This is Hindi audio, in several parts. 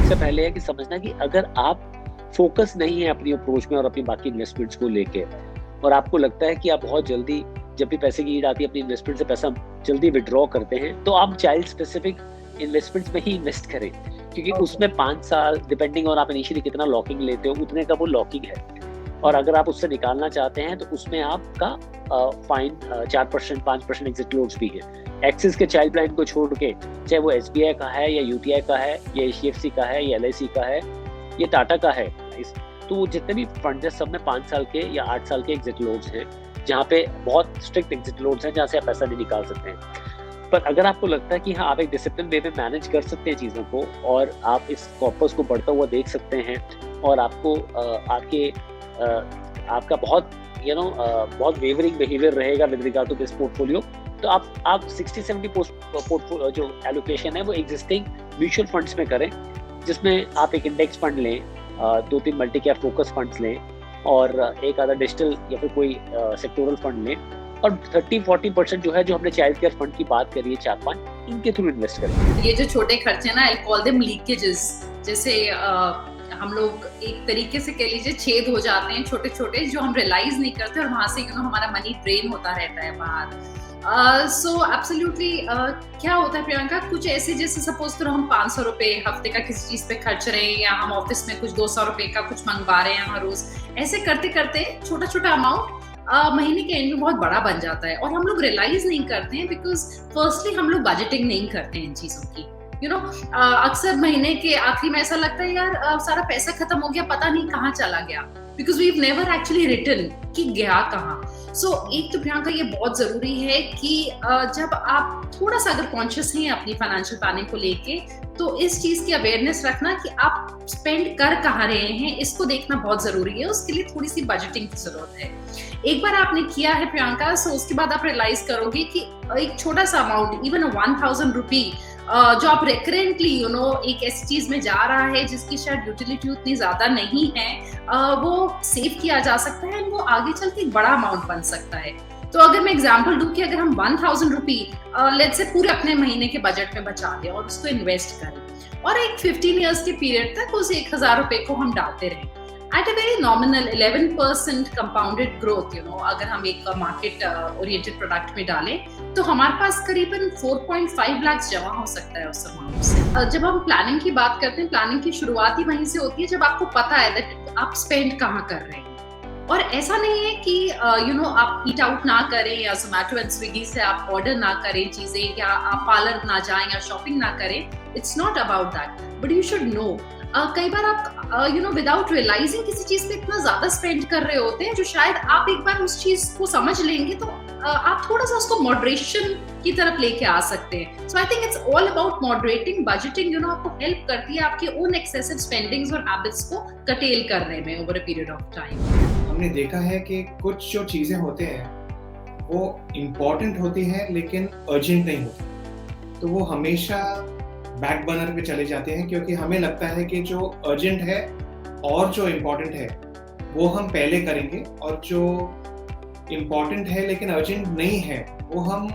सबसे पहले है कि समझना कि अगर आप फ़ोकस नहीं है अपनी अप्रोच में और अपनी बाकी इन्वेस्टमेंट्स को लेके और आपको लगता है कि आप बहुत जल्दी जब भी पैसे की नीड आती है अपनी इन्वेस्टमेंट से पैसा जल्दी विथड्रॉ करते हैं, तो आप चाइल्ड स्पेसिफिक इन्वेस्टमेंट्स में ही इन्वेस्ट करें। क्योंकि उसमें 5 साल डिपेंडिंग ऑन आप इनिशियली कितना लॉकिंग लेते हो, उतने का वो लॉकिंग है। और अगर आप उससे निकालना चाहते हैं तो उसमें आपका फाइन 4% 5% एग्जिट लोड्स भी है। एक्सिस के चाइल्ड प्लान को छोड़ के, चाहे वो एसबीआई का है या यूटीआई का है या एचडीएफसी का है या एलआईसी का है या टाटा का है, तो जितने भी फंड है सब में 5 साल के या 8 साल के एग्जिट लोड्स हैं, जहाँ पे बहुत स्ट्रिक्ट एग्जिट लोड्स हैं जहाँ से आप पैसा नहीं निकाल सकते हैं। पर अगर आपको लगता है कि हाँ आप एक डिसिप्लिन वे में मैनेज कर सकते हैं चीज़ों को और आप इस कॉर्पस को बढ़ता हुआ देख सकते हैं और आपको आपका बहुत बहुत वेवरिंग बिहेवियर रहेगा with regard to this portfolio, तो आप 60-70 पोर्टफोलियो जो एलोकेशन है वो एग्जिस्टिंग म्यूचुअल फंड्स में करें, जिसमें आप एक इंडेक्स फंड लें, 2-3 मल्टी कैप फोकस फंड्स लें और एक आधा डिजिटल या फिर कोई सेक्टोरल फंड लें और 30-40% जो है जो हमने चाइल्ड केयर फंड की बात करी है 4-5, इनके थ्रू इन्वेस्ट करें। ये जो छोटे खर्चे ना, आई कॉल देम लीकेजेस, जैसे हम लोग एक तरीके से कह लीजिए छेद हो जाते हैं छोटे छोटे जो हम रियलाइज नहीं करते और वहां से हमारा मनी ड्रेन होता रहता है बाहर। सो एब्सोल्युटली क्या होता है प्रियंका, कुछ ऐसे जैसे सपोज करो हम 500 रुपए हफ्ते का किसी चीज पे खर्च रहे हैं या हम ऑफिस में कुछ 200 रुपए का कुछ मंगवा रहे हैं हर रोज, ऐसे करते करते छोटा छोटा अमाउंट महीने के एंड में बहुत बड़ा बन जाता है और हम लोग रियलाइज नहीं करते हैं बिकॉज फर्स्टली हम लोग बजटिंग नहीं करते हैं इन चीजों की। अक्सर महीने के आखिरी में ऐसा लगता है यार सारा पैसा खत्म हो गया, पता नहीं कहाँ चला गया, because we never actually written कि गया कहाँ। सो एक तो प्रियंका ये बहुत जरूरी है कि जब आप थोड़ा सा अगर कॉन्शियस हैं अपनी फाइनेंशियल प्लानिंग को लेके, तो इस चीज की अवेयरनेस रखना कि आप स्पेंड कर कहाँ रहे हैं, इसको देखना बहुत जरूरी है। उसके लिए थोड़ी सी बजटिंग की जरूरत है। एक बार आपने किया है प्रियंका, सो उसके बाद आप रियलाइज करोगे कि एक छोटा सा अमाउंट, इवन 1000 रुपी जो आप रेकरेंटली एक ऐसी चीज में जा रहा है जिसकी शायद यूटिलिटी उतनी ज्यादा नहीं है, वो सेव किया जा सकता है, वो आगे चल के एक बड़ा अमाउंट बन सकता है। तो अगर मैं एग्जांपल दूं कि अगर हम 1000 रुपी लेट्स से पूरे अपने महीने के बजट में बचा लें और उसको इन्वेस्ट करें और एक 15 इयर्स के पीरियड तक उस 1000 रुपए को हम डालते रहें at a very nominal 11% compounded growth, अगर हम एक मार्केट ओरिएंटेड प्रोडक्ट में डालें तो हमारे पास करीबन 4.5 लाख जमा हो सकता है उस अमाउंट से। जब हम प्लानिंग की बात करते हैं, प्लानिंग की शुरुआत ही वहीं से होती है जब आपको पता है दैट आप स्पेंड कहाँ कर रहे हैं। और ऐसा नहीं है कि आप ईट आउट ना करें या जोमैटो एंड स्विगी से आप ऑर्डर ना करें चीजें या आप पार्लर ना जाएं या शॉपिंग ना करें। It's not about that, but you should know कई बार आप विदाउट रियलाइजिंग किसी चीज पे इतना ज्यादा स्पेंड कर रहे होते हैं जो शायद आप एक बार उस चीज को समझ लेंगे तो आप थोड़ा सा उसको मॉडरेशन की तरफ लेके आ सकते हैं। So I think it's all about moderating. Budgeting आपको हेल्प करती है आपके ओन एक्सेसिव स्पेंडिंग्स और हैबिट्स को कटेल करने में over a period of time. हमने देखा है कि कुछ जो चीजें होते हैं वो इम्पोर्टेंट होती हैं लेकिन अर्जेंट नहीं होती, तो वो हमेशा बैक बर्नर पे चले जाते हैं क्योंकि हमें लगता है कि जो अर्जेंट है और जो इम्पोर्टेंट है वो हम पहले करेंगे और जो इम्पोर्टेंट है लेकिन अर्जेंट नहीं है वो हम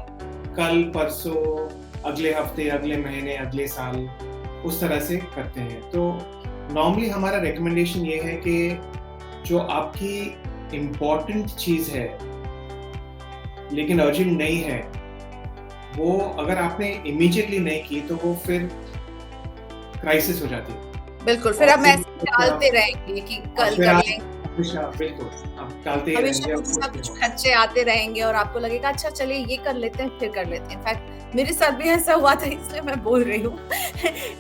कल, परसों, अगले हफ्ते, अगले महीने, अगले साल उस तरह से करते हैं। तो नॉर्मली हमारा रिकमेंडेशन ये है कि जो आपकी इम्पोर्टेंट चीज़ है लेकिन अर्जेंट नहीं है, वो अगर आपने इमीडिएटली नहीं की तो वो फिर क्राइसिस हो जाती है। बिल्कुल, फिर आप मैसेज डालते रहेंगे कि कल कर लेंगे, बिल्कुल आप डालते रहेंगे, कुछ खर्चे आते रहेंगे और आपको लगेगा अच्छा चलिए ये कर लेते हैं, फिर कर लेते हैं। इनफैक्ट मेरे साथ भी ऐसा हुआ था, इसलिए मैं बोल रही हूँ।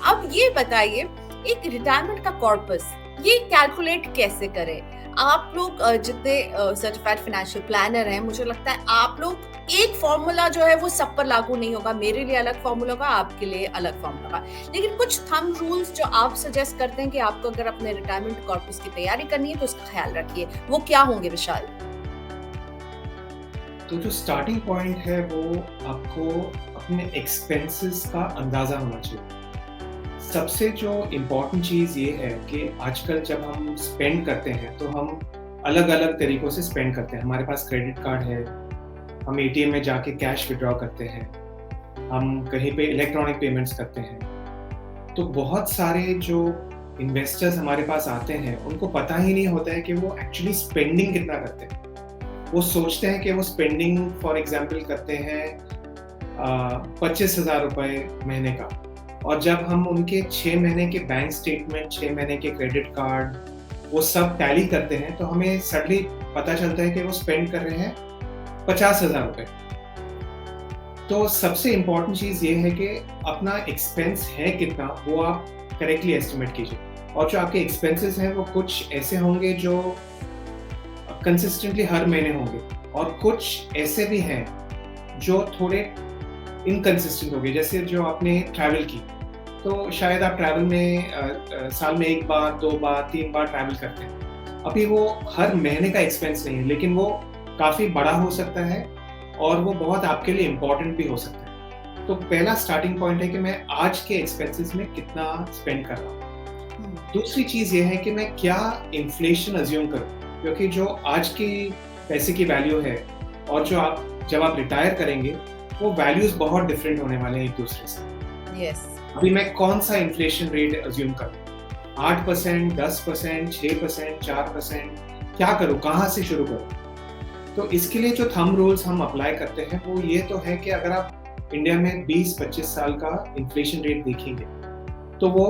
अब ये बताइए, एक रिटायरमेंट का कॉर्पस ये कैलकुलेट कैसे करें? आप लोग जितने सर्टिफाइड फाइनेंशियल प्लानर हैं, मुझे लगता है आप लोग एक फॉर्मूला जो है वो सब पर लागू नहीं होगा। मेरे लिए अलग फॉर्मूला होगा, आपके लिए अलग फॉर्मूला होगा, लेकिन कुछ थंब रूल्स जो आप सजेस्ट करते हैं कि आपको अगर अपने रिटायरमेंट कॉर्पस की तैयारी करनी है तो उसका ख्याल रखिए, वो क्या होंगे विशाल? तो जो स्टार्टिंग पॉइंट है वो आपको अपने एक्सपेंसेस का अंदाजा होना चाहिए। सबसे जो इम्पोर्टेंट चीज़ ये है कि आजकल जब हम स्पेंड करते हैं तो हम अलग अलग तरीक़ों से स्पेंड करते हैं। हमारे पास क्रेडिट कार्ड है, हम एटीएम में जाके कैश विड्रॉ करते हैं, हम कहीं पे इलेक्ट्रॉनिक पेमेंट्स करते हैं, तो बहुत सारे जो इन्वेस्टर्स हमारे पास आते हैं उनको पता ही नहीं होता है कि वो एक्चुअली स्पेंडिंग कितना करते हैं। वो सोचते हैं कि वो स्पेंडिंग फॉर एग्जांपल करते हैं 25,000 रुपये महीने का, और जब हम उनके 6 महीने के बैंक स्टेटमेंट, 6 महीने के क्रेडिट कार्ड, वो सब टैली करते हैं तो हमें सडनली पता चलता है कि वो स्पेंड कर रहे हैं 50,000 रुपये। तो सबसे इम्पॉर्टेंट चीज़ ये है कि अपना एक्सपेंस है कितना वो आप करेक्टली एस्टिमेट कीजिए, और जो आपके एक्सपेंसेस हैं वो कुछ ऐसे होंगे जो कंसिस्टेंटली हर महीने होंगे, और कुछ ऐसे भी हैं जो थोड़े इनकंसिस्टेंट होंगे। जैसे जो आपने ट्रैवल की, तो शायद आप ट्रैवल में साल में 1 बार, 2 बार, 3 बार ट्रैवल करते हैं। अभी वो हर महीने का एक्सपेंस नहीं है, लेकिन वो काफ़ी बड़ा हो सकता है और वो बहुत आपके लिए इम्पोर्टेंट भी हो सकता है। तो पहला स्टार्टिंग पॉइंट है कि मैं आज के एक्सपेंसेस में कितना स्पेंड कर रहा हूँ। दूसरी चीज़ ये है कि मैं क्या इन्फ्लेशन अज्यूम करूँ, क्योंकि जो आज की पैसे की वैल्यू है और जो जब आप रिटायर करेंगे वो वैल्यूज बहुत डिफरेंट होने वाले हैं एक दूसरे से। यस। अभी मैं कौन सा इन्फ्लेशन रेट अज्यूम करूँ, 8%, 10%, 6%, 4%, क्या करूँ, कहाँ से शुरू करूँ? तो इसके लिए जो थंब रूल्स हम अप्लाई करते हैं वो ये तो है कि अगर आप इंडिया में 20-25 साल का इन्फ्लेशन रेट देखेंगे तो वो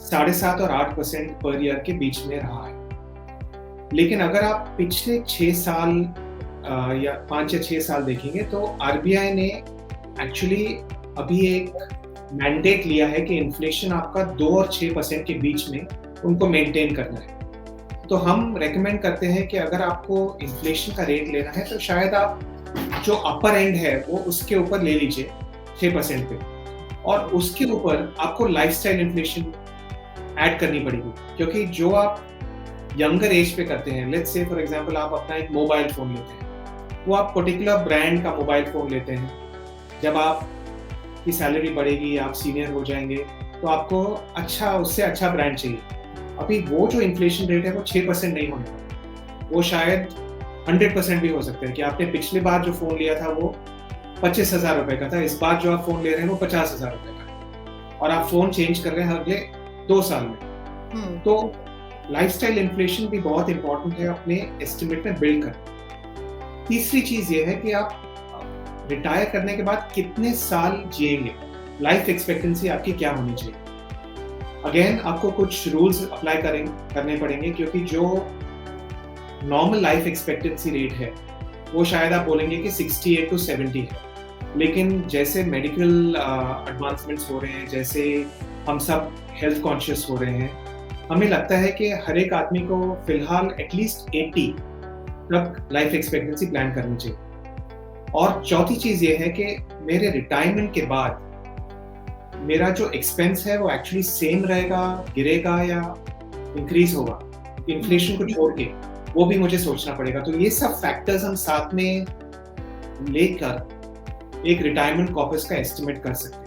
7.5 और 8% पर ईयर के बीच में रहा है। लेकिन अगर आप पिछले 6 साल या 5 या 6 साल देखेंगे तो आरबीआई ने एक्चुअली अभी एक मैंडेट लिया है कि इन्फ्लेशन आपका 2 और 6% के बीच में उनको मेंटेन करना है। तो हम रेकमेंड करते हैं कि अगर आपको इन्फ्लेशन का रेट लेना है तो शायद आप जो अपर एंड है वो उसके ऊपर ले लीजिए 6% पे, और उसके ऊपर आपको लाइफस्टाइल इन्फ्लेशन ऐड करनी पड़ेगी, क्योंकि जो आप यंगर एज पे करते हैं, लेट्स से फॉर एग्जांपल आप अपना एक मोबाइल फ़ोन लेते हैं, वो आप पर्टिकुलर ब्रांड का मोबाइल फ़ोन लेते हैं। जब आपकी सैलरी बढ़ेगी, आप सीनियर हो जाएंगे, तो आपको उससे अच्छा ब्रांड चाहिए। अभी वो जो इन्फ्लेशन रेट है वो 6% नहीं होने वाला, वो शायद 100% भी हो सकता है कि आपने पिछली बार जो फ़ोन लिया था वो 25,000 रुपये का था, इस बार जो आप फ़ोन ले रहे हैं वो 50,000 रुपये का है, और आप फ़ोन चेंज कर रहे हैं अगले 2 साल में। तो लाइफस्टाइल इन्फ्लेशन भी बहुत इंपॉर्टेंट है अपने एस्टिमेट में बिल्ड करना। तीसरी चीज़ ये है कि आप रिटायर करने के बाद कितने साल जिएंगे, लाइफ एक्सपेक्टेंसी आपकी क्या होनी चाहिए। अगेन आपको कुछ रूल्स अप्लाई करने पड़ेंगे, क्योंकि जो नॉर्मल लाइफ एक्सपेक्टेंसी रेट है वो शायद आप बोलेंगे कि 68 to 70 है, लेकिन जैसे मेडिकल एडवांसमेंट्स हो रहे हैं, जैसे हम सब हेल्थ कॉन्शियस हो रहे हैं, हमें लगता है कि हर एक आदमी को फिलहाल एटलीस्ट 80 तक लाइफ एक्सपेक्टेंसी प्लान करनी चाहिए। और चौथी चीज़ ये है कि मेरे रिटायरमेंट के बाद मेरा जो एक्सपेंस है वो एक्चुअली सेम रहेगा, गिरेगा या इंक्रीज होगा, इन्फ्लेशन को छोड़ के, वो भी मुझे सोचना पड़ेगा। तो ये सब फैक्टर्स हम साथ में लेकर एक रिटायरमेंट कॉर्पस का एस्टिमेट कर सकते हैं।